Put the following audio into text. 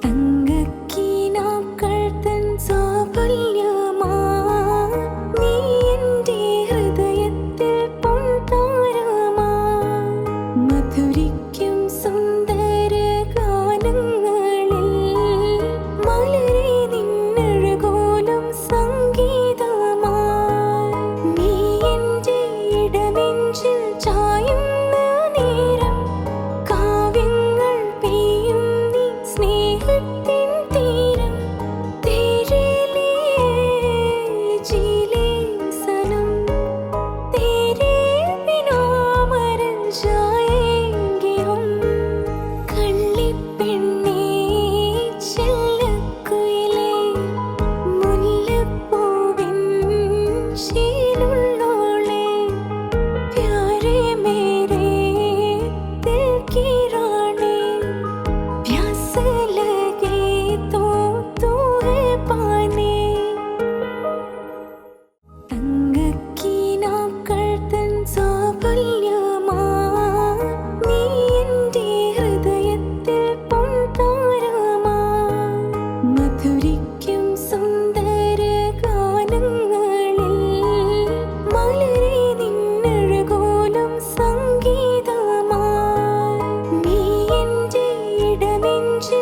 തങ്കക്കിനാക്കൾ തൻ സാഫല്യമാ നീ എൻ്റെ ഹൃദയത്തിൽ പൊൻതാരമാ മധുരിക്കും സുന്ദര ഗാനങ്ങളിൽ മലരെ നിന്നഴകോലും സംഗീതമായി നീ എൻ്റെ ഇടനെഞ്ചിൽ ചായുന്ന നേരം കാവ്യങ്ങൾ പെയ്യും നീ സ്നേഹത്തിൻ തീരം तेरे लिए जीले सनम तेरे बिना मर जाएंगे हम കള്ളിപ്പെണ്ണേ ചെല്ലക്കുയിലേ മുല്ലപ്പൂവിൻ ശീലുള്ളോളേ प्यारे मेरे दिल की रानी प्यास लगे तो तू है पानी തങ്കക്കിനാക്കൾ തൻ സാഫല്യമാ നീ എൻ്റെ ഹൃദയത്തിൽ പൊൻതാരമാ മധുരിക്കും സുന്ദര ഗാനങ്ങളിൽ മലരെ നിന്നഴകോലും സംഗീതമായി നീ എൻ്റെ ഇടനെഞ്ചിൽ